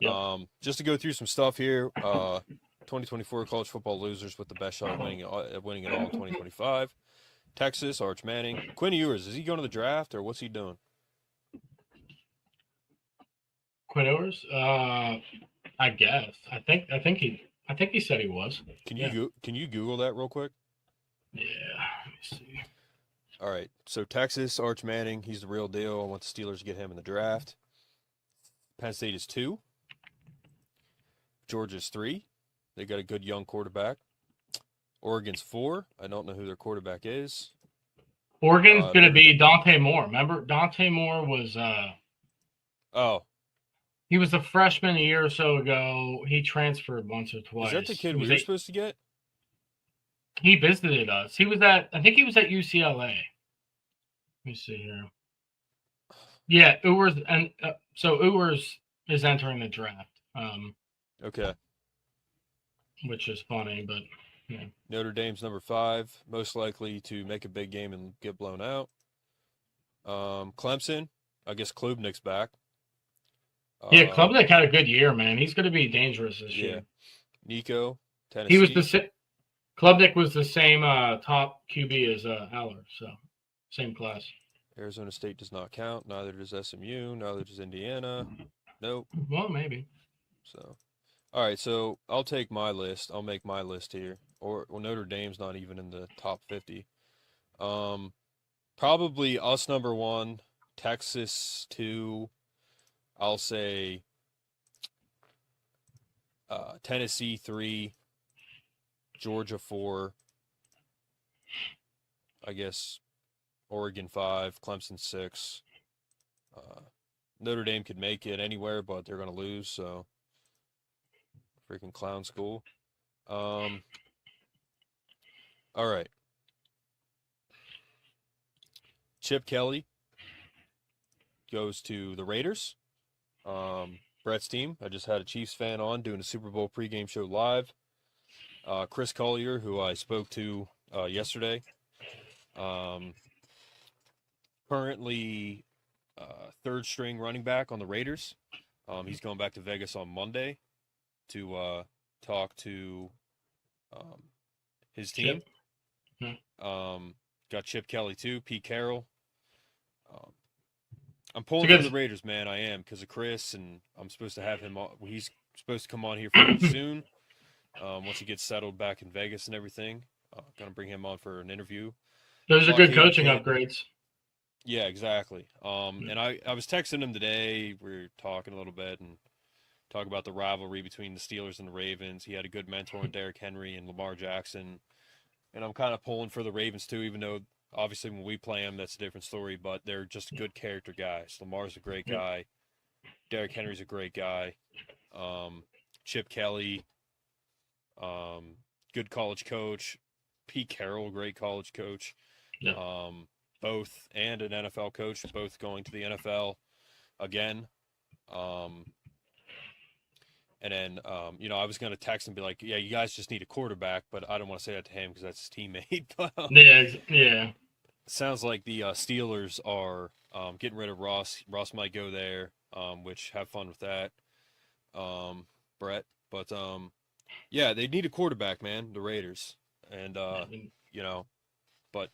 Yep. Just to go through some stuff here. 2024 college football losers with the best shot at winning it all in 2025. Texas, Arch Manning. Quinn Ewers, is he going to the draft or what's he doing? Quinn Ewers? I guess. I think he said he was. Can you Google that real quick? Yeah. Let me see. All right. So Texas, Arch Manning, he's the real deal. I want the Steelers to get him in the draft. Penn State is 2. Georgia's 3. They got a good young quarterback. Oregon's 4. I don't know who their quarterback is. Oregon's going to be Dante Moore. Remember, Dante Moore was he was a freshman a year or so ago. He transferred once or twice. Is that the kid we were supposed to get? He visited us. I think he was at UCLA. Let me see here. Yeah, Ewers, and so Ewers is entering the draft. Okay. Which is funny, but yeah. Notre Dame's number 5, most likely to make a big game and get blown out. Clemson, I guess Klubnik's back. Yeah, Klubnik had a good year, man. He's going to be dangerous this year. Nico, Tennessee. He was Klubnik was the same top QB as Aller, so same class. Arizona State does not count. Neither does SMU. Neither does Indiana. Nope. Well, maybe. So, all right. So I'll take my list. I'll make my list here. Well, Notre Dame's not even in the top 50. Probably us number 1, Texas 2. I'll say Tennessee 3, Georgia 4. I guess Oregon 5, Clemson 6. Notre Dame could make it anywhere, but they're going to lose, so freaking clown school. All right. Chip Kelly goes to the Raiders. Brett's team. I just had a Chiefs fan on doing a Super Bowl pregame show live. Chris Collier, who I spoke to yesterday. Currently third string running back on the Raiders. He's going back to Vegas on Monday to talk to his team. Got Chip Kelly too, Pete Carroll. I'm pulling for the Raiders, man. I am, because of Chris, and I'm supposed to have him on. He's supposed to come on here for me soon. Once he gets settled back in Vegas and everything, gonna bring him on for an interview. Those are good coaching upgrades. Yeah, exactly. And I was texting him today. We were talking a little bit and talking about the rivalry between the Steelers and the Ravens. He had a good mentor in Derrick Henry and Lamar Jackson. And I'm kind of pulling for the Ravens too, even though obviously when we play them, that's a different story. But they're just good character guys. Lamar's a great guy. Derrick Henry's a great guy. Chip Kelly, good college coach. Pete Carroll, great college coach. Yeah. Both, and an NFL coach, both going to the NFL again. And then, I was going to text and be like, yeah, you guys just need a quarterback, but I don't want to say that to him because that's his teammate. But, yeah. Sounds like the Steelers are getting rid of Ross. Ross might go there, which have fun with that, Brett. But, yeah, they need a quarterback, man, the Raiders. And, but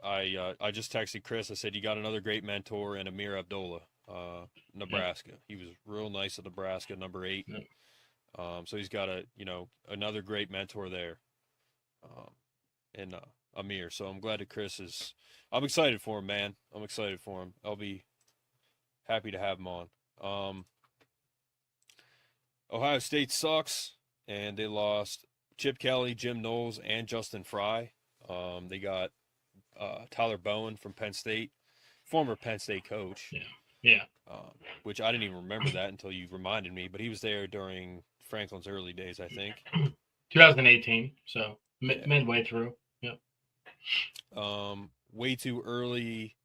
I just texted Chris. I said, you got another great mentor in Amir Abdullah. Nebraska. He was real nice at Nebraska, number 8. So he's got another great mentor there, in Amir. So I'm glad that Chris is. I'm excited for him, man. I'm excited for him. I'll be happy to have him on. Ohio State sucks, and they lost Chip Kelly, Jim Knowles, and Justin Fry. They got Tyler Bowen from Penn State, former Penn State coach. Yeah. Which I didn't even remember that until you reminded me, but he was there during Franklin's early days, I think. 2018, so midway through. Yep. Way too early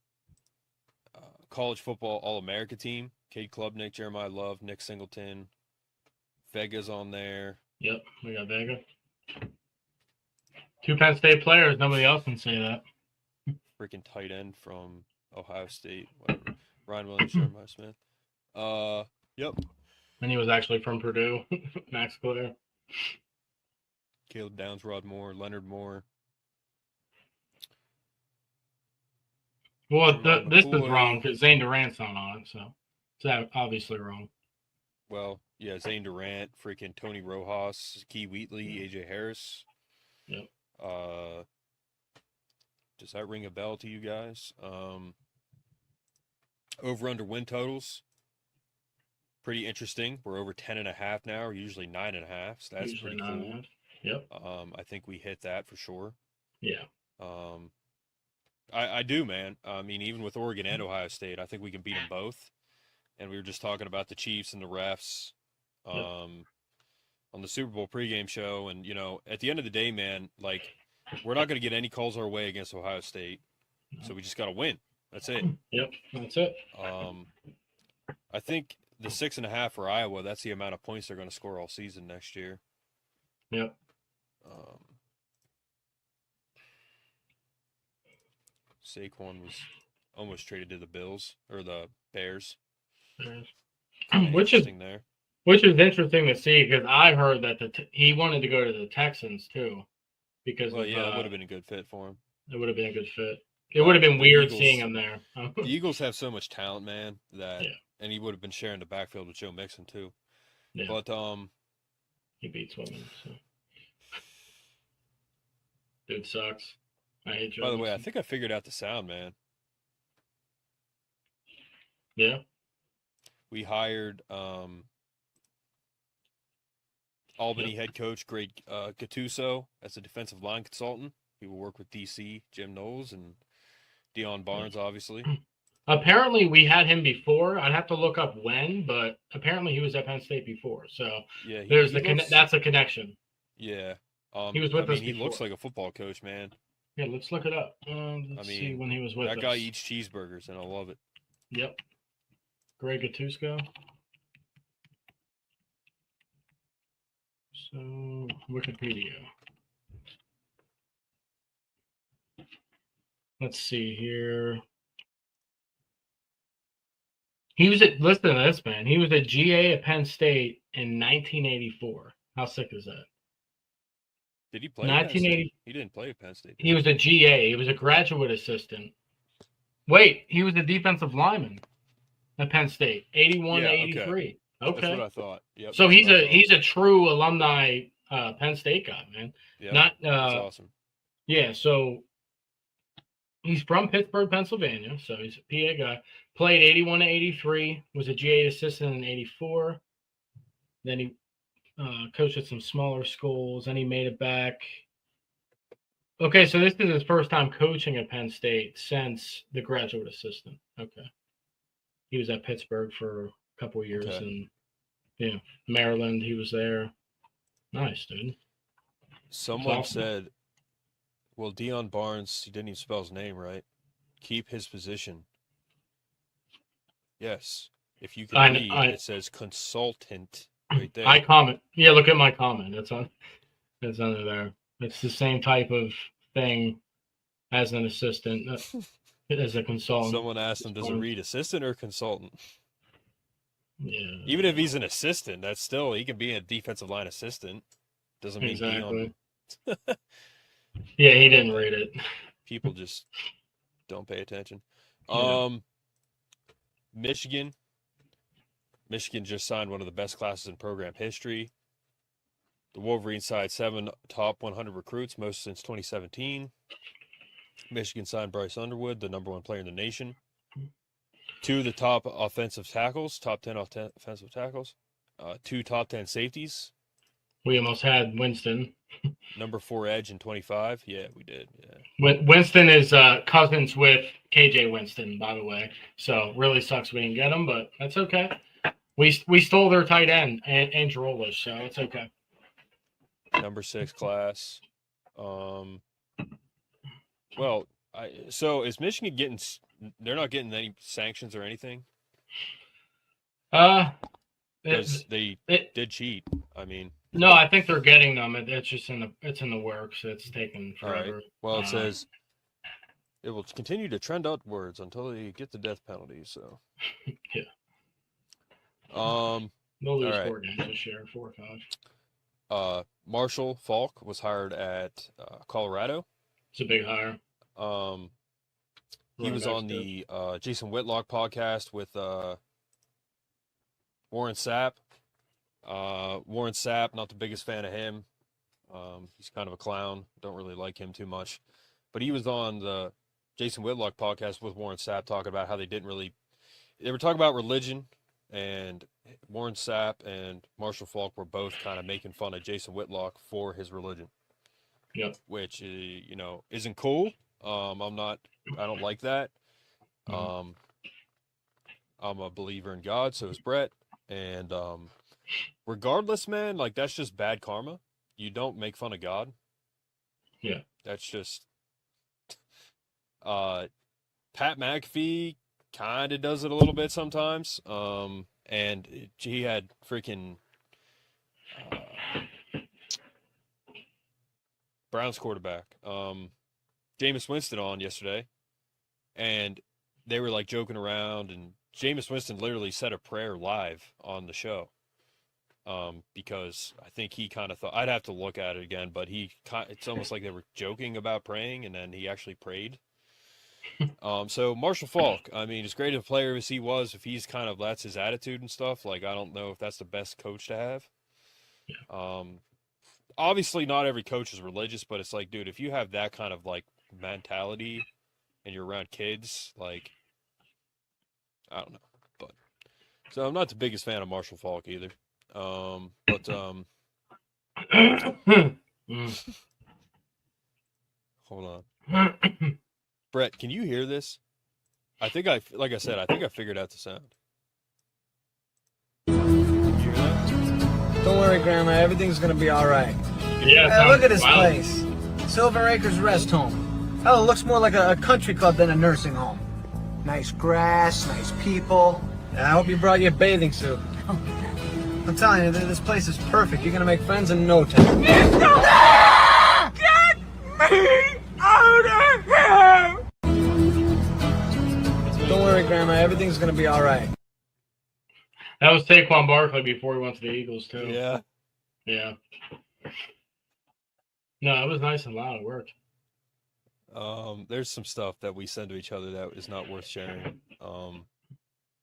college football All-America team. Cade Klubnik, Jeremiah Love, Nick Singleton. Vega's on there. Yep, we got Vega. 2 Penn State players. Nobody else can say that. Freaking tight end from Ohio State. Whatever. Ryan Williams, Jeremiah Smith. Yep. And he was actually from Purdue. Max Clare. Caleb Downs, Rod Moore, Leonard Moore. Well, Gerard this is McCoy. wrong because Zane Durant's not on it, so it's obviously wrong. Well, yeah, Zane Durant, freaking Tony Rojas, Key Wheatley, AJ Harris. Yep. Does that ring a bell to you guys? Over under win totals. Pretty interesting. We're over 10.5 now. We're usually 9.5, so that's Usually pretty cool. 9.5. Yep. I think we hit that for sure. Yeah. I do, man. I mean, even with Oregon and Ohio State, I think we can beat them both. And we were just talking about the Chiefs and the refs on the Super Bowl pregame show. And, you know, at the end of the day, man, like, we're not going to get any calls our way against Ohio State. So we just got to win. That's it. Yep, that's it. I think the 6.5 for Iowa, that's the amount of points they're going to score all season next year. Yep. Saquon was almost traded to the Bills or the Bears. Which is interesting to see because I heard that he wanted to go to the Texans too, because it would have been a good fit for him. It would have been a good fit. It would have been weird Eagles, seeing him there. The Eagles have so much talent, man, and he would have been sharing the backfield with Joe Mixon too. Yeah. But he beats women. So. Dude sucks. I hate Joe. By the way, I think I figured out the sound, man. Yeah. We hired Albany head coach Greg Gattuso as a defensive line consultant. He will work with DC, Jim Knowles, and Deion Barnes, obviously. Apparently, we had him before. I'd have to look up when, but apparently he was at Penn State before. So yeah, that's a connection. Yeah. He was with us he before. looks like a football coach, man. Yeah, let's look it up. Let's see when he was with us. That guy eats cheeseburgers, and I love it. Yep. Greg Gattuso. So, Wikipedia. Let's see here. Listen to this, man. He was a GA at Penn State in 1984. How sick is that? Did he play at Penn State? He didn't play at Penn State. He was a GA. He was a graduate assistant. Wait, he was a defensive lineman at Penn State, 81 to 83. Okay. That's what I thought. Yep. So he's a true alumni Penn State guy, man. Yeah. That's awesome. Yeah, so he's from Pittsburgh, Pennsylvania. So he's a PA guy. Played 81 to 83. Was a GA assistant in 84. Then he coached at some smaller schools, and he made it back. Okay, so this is his first time coaching at Penn State since the graduate assistant. Okay. He was at Pittsburgh for a couple of years, and Maryland, he was there. Nice, dude. Someone said, well, Deion Barnes, he didn't even spell his name right. Keep his position. Yes. If you can read, it says consultant right there. I comment. Yeah, look at my comment. It's under there. It's the same type of thing as an assistant, as a consultant. Someone asked him, does it read assistant or consultant? Yeah. Even if he's an assistant, that's still, he can be a defensive line assistant. Doesn't mean exactly. Yeah, he didn't read it. People just don't pay attention. Michigan just signed one of the best classes in program history. The Wolverines signed 7 top 100 recruits, most since 2017. Michigan signed Bryce Underwood, the #1 player in the nation. 2 of the top offensive tackles, top 10 offensive tackles. 2 top 10 safeties. We almost had Winston. #4 edge in 25. Yeah, we did. Yeah. Winston is cousins with KJ Winston, by the way. So really sucks we didn't get him, but that's okay. We stole their tight end, Andrew Olish, so it's okay. #6 class. Well, so is Michigan getting? They're not getting any sanctions or anything. Because they did cheat. I mean. No, I think they're getting them. It's just in the works. It's taken forever. Right. Well, it says it will continue to trend upwards until they get the death penalty. So. Yeah. They'll lose right. 4 games this year, 4 or 5. Marshall Falk was hired at Colorado. It's a big hire. He was on the Jason Whitlock podcast with Warren Sapp. Warren Sapp, not the biggest fan of him. He's kind of a clown. Don't really like him too much. But he was on the Jason Whitlock podcast with Warren Sapp talking about how they were talking about religion, and Warren Sapp and Marshall Falk were both kind of making fun of Jason Whitlock for his religion. Yep. Which, isn't cool. I don't like that. I'm a believer in God, so is Brett. And regardless, man, like, that's just bad karma. You don't make fun of God. Yeah. That's just Pat McAfee kind of does it a little bit sometimes. And he had freaking Browns quarterback, Jameis Winston on yesterday, and they were like joking around, and Jameis Winston literally said a prayer live on the show. Because I think he kind of thought, I'd have to look at it again, but it's almost like they were joking about praying, and then he actually prayed. So Marshall Falk, I mean, as great a player as he was, if he's kind of, that's his attitude and stuff, like, I don't know if that's the best coach to have. Yeah. Obviously not every coach is religious, but it's like, dude, if you have that kind of like mentality and you're around kids, like, I don't know. But so I'm not the biggest fan of Marshall Falk either. But hold on. Brett, can you hear this? Like I said, I think I figured out the sound. Can you hear that? Don't worry, Grandma. Everything's gonna be all right. Yeah. Hey, look at this place. Silver Acres Rest Home. Hell, it looks more like a country club than a nursing home. Nice grass, nice people. And I hope you brought your bathing suit. I'm telling you, this place is perfect. You're gonna make friends in no time. Get me out of here! Don't worry, Grandma. Everything's gonna be all right. That was Saquon Barkley before he went to the Eagles, too. Yeah. Yeah. No, it was nice and loud. It worked. There's some stuff that we send to each other that is not worth sharing.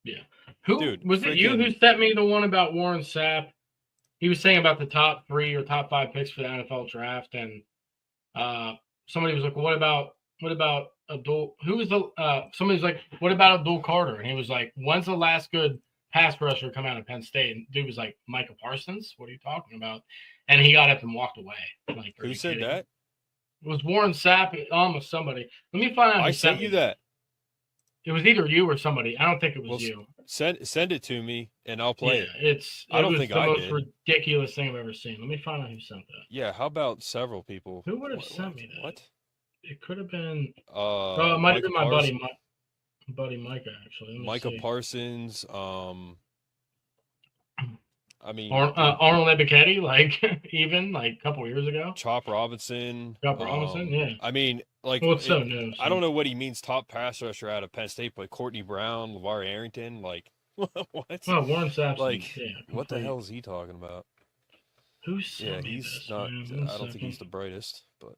Yeah. Who Dude, was it? You who sent me the one about Warren Sapp? He was saying about the top 3 or top 5 picks for the NFL draft, and somebody was like, "What about Abdul? Who was the?" Somebody was like, "What about Abdul Carter?" And he was like, "When's the last good pass rusher come out of Penn State?" And dude was like, "Micah Parsons. What are you talking about?" And he got up and walked away. Like, who said kidding? that? It was Warren Sapp. Almost somebody. Let me find out. I sent you that. It was either you or somebody. I don't think it was you. Send it to me and I'll play it. I don't think I did. It was the most ridiculous thing I've ever seen. Let me find out who sent that. Yeah, how about several people? Who would have sent me that? What? It could have been. It might have been my buddy Micah, actually. Micah Parsons. I mean, Arnold Ebiketie, like even like a couple years ago. Chop Robinson. Yeah. I mean, like, well, it's so new. So. I don't know what he means. Top pass rusher out of Penn State, but Courtney Brown, LeVar Arrington, like, what? Well, Warren Sapp. Like, what the hell is he talking about? Who's? Yeah, he's not. I don't think he's the brightest, but.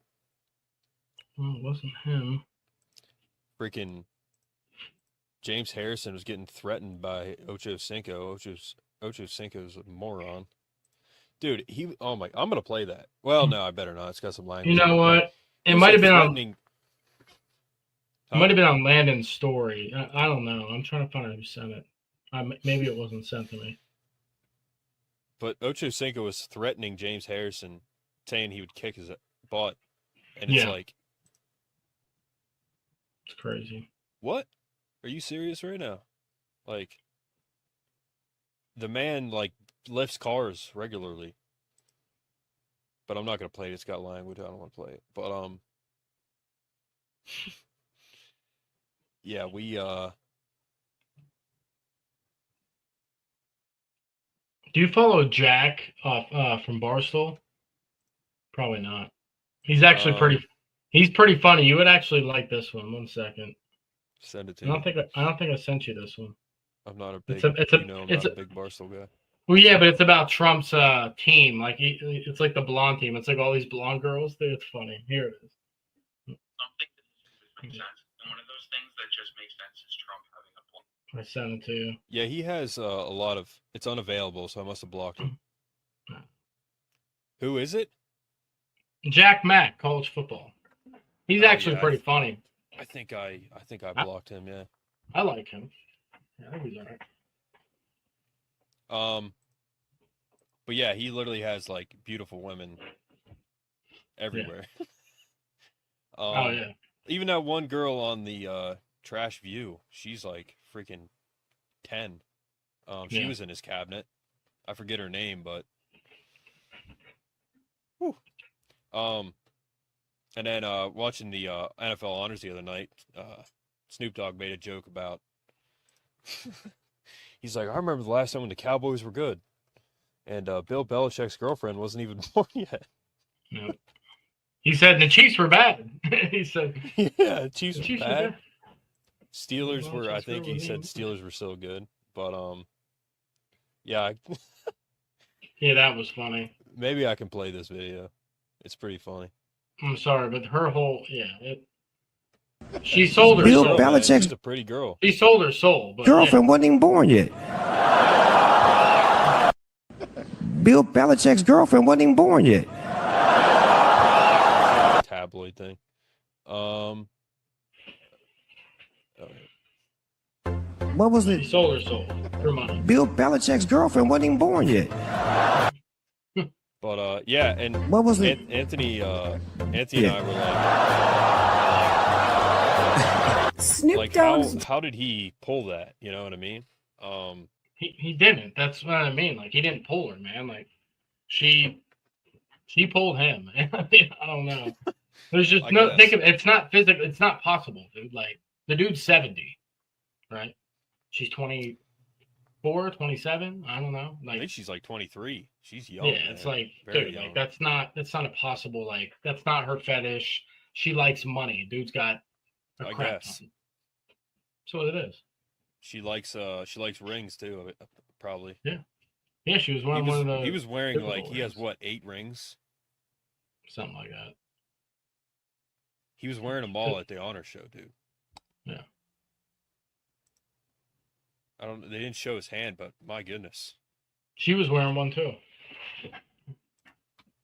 Well, it wasn't him. Freaking James Harrison was getting threatened by Ocho Cinco. Ocho Cinco's a moron. Dude, I'm going to play that. Well, no, I better not. It's got some language. You know what? It might have been on... It might have been on Landon's story. I don't know. I'm trying to find out who sent it. Maybe it wasn't sent to me. But Ocho Cinco was threatening James Harrison, saying he would kick his butt. And it's like... It's crazy. What? Are you serious right now? Like... The man, like, lifts cars regularly. But I'm not going to play it. It's got language. I don't want to play it. But, yeah, we, Do you follow Jack from Barstool? Probably not. He's actually he's pretty funny. You would actually like this one. 1 second. Send it to me. I don't think I sent you this one. I'm not a big, I'm not a big Barstool guy. Well, yeah, but it's about Trump's team. Like it's like the blonde team. It's like all these blonde girls. It's funny. Here it is. Something that makes sense. And one of those things that just makes sense is Trump having a point. I sent it to you. Yeah, he has a lot of. It's unavailable, so I must have blocked him. Who is it? Jack Mack, college football. He's actually pretty funny. I think I blocked him. Yeah. I like him. Yeah, I think he's all right. But yeah, he literally has like beautiful women everywhere. Yeah. Oh yeah. Even that one girl on the Trash View, she's like freaking 10. She was in his cabinet. I forget her name, but whew. And then watching the NFL Honors the other night, Snoop Dogg made a joke about he's like, I remember the last time when the Cowboys were good. And Bill Belichick's girlfriend wasn't even born yet. No. He said the Chiefs were bad. He said, yeah, the Chiefs were bad. bad. Steelers were, I think he said Steelers were so good. But, yeah. Yeah, that was funny. Maybe I can play this video. It's pretty funny. I'm sorry, but her whole, she sold her Bill soul. Belichick's She's a pretty girl. She sold her soul. But girlfriend wasn't even born yet. Bill Belichick's girlfriend wasn't even born yet. Tabloid thing. What was She it? sold her soul for money. Bill Belichick's girlfriend wasn't even born yet. But yeah, and What was it? Anthony and I were like, Snoop like Dogg's how did he pull that? You know what I mean? He didn't. That's what I mean. Like he didn't pull her, man. Like she pulled him. I don't know. There's just I no guess. think of it's not physical. It's not possible, dude. Like the dude's 70, right? She's 24, 27. I don't know. I Like think she's like 23. She's young. yeah, man. it's like Very dude, young. like that's not a possible. Like that's not her fetish. She likes money. Dude's got a I crap guess. ton. That's what it is. She likes rings too, probably. Yeah, she was wearing one of the. He was wearing typical like he has rings. what 8 rings. Something like that. He was wearing them all at the honor show, dude. Yeah. They didn't show his hand, but my goodness, She was wearing one too.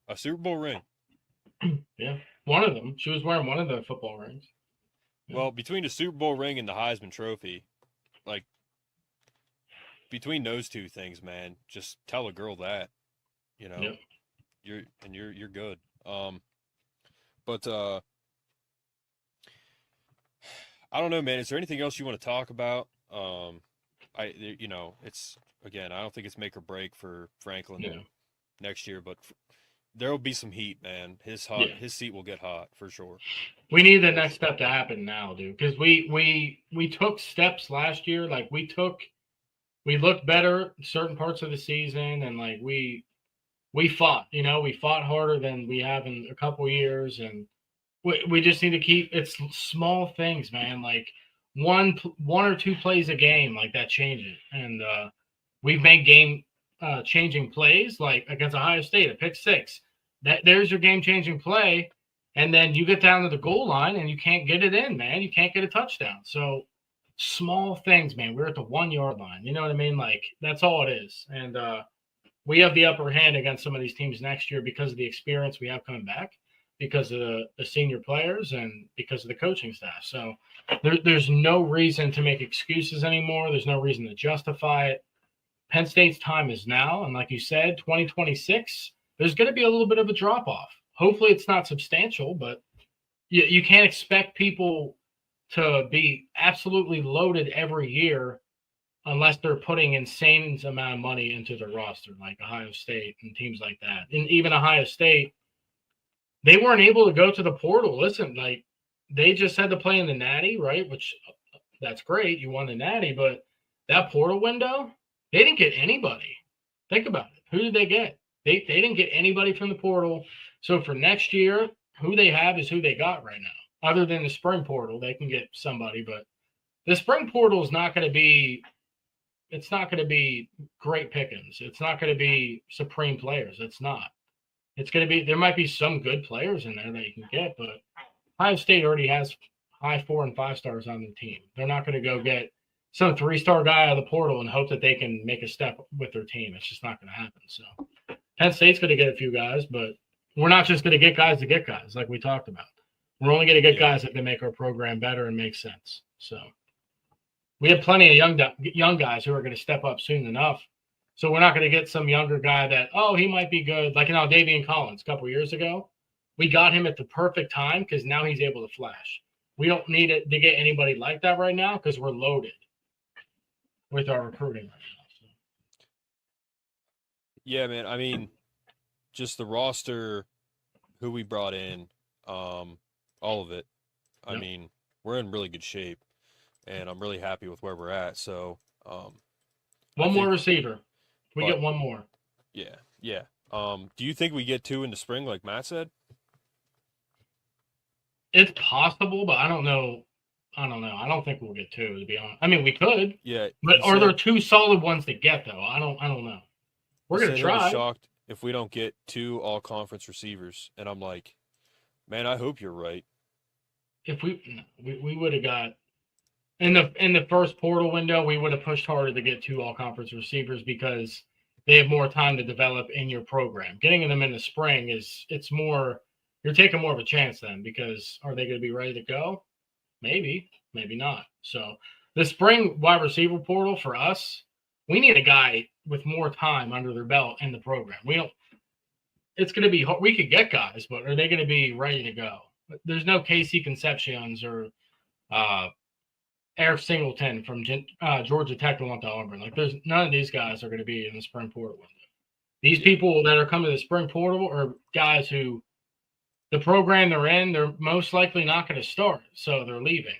a Super Bowl ring. Yeah, one of them. She was wearing one of the football rings. Yeah. Well, between the Super Bowl ring and the Heisman Trophy, like between those two things, man, just tell a girl that, you know, Yep. you're good. But I don't know, man. Is there anything else you want to talk about? It's again, I don't think it's make or break for Franklin next year, but there will be some heat, man. His seat will get hot for sure. We need the next step to happen now, dude, because we took steps last year. Like we looked better certain parts of the season, and like we fought. We fought harder than we have in a couple years, and we just need to keep. It's small things, man. Like one or two plays a game, like that changes, and we've made game changing plays, like against Ohio State, a pick six. There's your game changing play. And then you get down to the goal line and you can't get it in, man. You can't get a touchdown. So small things, man. We're at the 1 yard line. You know what I mean? Like that's all it is. And we have the upper hand against some of these teams next year because of the experience we have coming back, because of the senior players, and because of the coaching staff. So there's no reason to make excuses anymore. There's no reason to justify it. Penn State's time is now. And like you said, 2026, there's going to be a little bit of a drop off. Hopefully it's not substantial, but you can't expect people to be absolutely loaded every year unless they're putting insane amount of money into their roster, like Ohio State and teams like that. And even Ohio State, they weren't able to go to the portal. Listen, like they just had to play in the Natty, right? Which that's great. You won the Natty, but that portal window, they didn't get anybody. Think about it. Who did they get? They didn't get anybody from the portal. So for next year, who they have is who they got right now. Other than the spring portal, they can get somebody, but the spring portal is not going to be it's not going to be great pickings. It's not going to be supreme players. It's not. It's going to be, there might be some good players in there that you can get, but Ohio State already has high 4 and 5 stars on the team. They're not going to go get some 3-star guy out of the portal and hope that they can make a step with their team. It's just not going to happen. So Penn State's going to get a few guys, but we're not just going to get guys like we talked about. We're only going to get guys that can make our program better and make sense. So we have plenty of young guys who are going to step up soon enough. So we're not going to get some younger guy that, he might be good. Like Davian Collins a couple years ago. We got him at the perfect time because now he's able to flash. We don't need it to get anybody like that right now because we're loaded with our recruiting right now. So. Yeah, man. I mean, just the roster, who we brought in, all of it. I mean, we're in really good shape, and I'm really happy with where we're at. So, one more receiver. We get one more. Yeah, yeah. Do you think we get 2 in the spring, like Matt said? It's possible, but I don't know. I don't think we'll get 2, to be honest. I mean, we could. Yeah. But are there 2 solid ones to get, though? I don't know. We're going to try. I'm shocked if we don't get 2 all-conference receivers. And I'm like, man, I hope you're right. If we would have got in the first portal window, we would have pushed harder to get 2 all-conference receivers because they have more time to develop in your program. Getting them in the spring it's more, you're taking more of a chance then, because are they going to be ready to go? Maybe not. So the spring wide receiver portal for us, we need a guy with more time under their belt in the program. It's going to be, we could get guys, but are they going to be ready to go? There's no Casey Concepcions or Eric Singleton from Georgia Tech that went to Auburn. Like, there's none of these guys are going to be in the spring portal window. These people that are coming to the spring portal are guys who the program they're in, they're most likely not going to start, so they're leaving.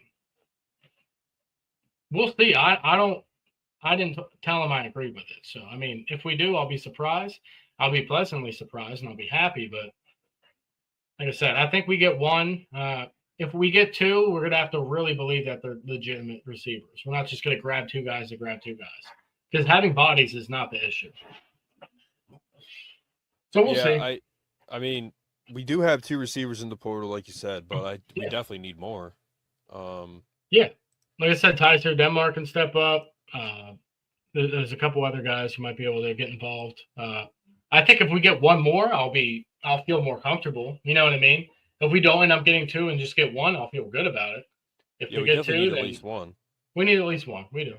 We'll see. I didn't tell them I agree with it. So, I mean, if we do, I'll be surprised. I'll be pleasantly surprised, and I'll be happy. But like I said, I think we get 1. If we get 2, we're going to have to really believe that they're legitimate receivers. We're not just going to grab 2 guys to grab 2 guys. Because having bodies is not the issue. So we'll see. I mean, we do have 2 receivers in the portal, like you said, but we definitely need more. Yeah. Like I said, Tyser Denmark can step up. There's a couple other guys who might be able to get involved. I think if we get 1 more, I'll feel more comfortable. You know what I mean? If we don't end up getting 2 and just get 1, I'll feel good about it. If we get 2, need then at least 1. We need at least 1. We do.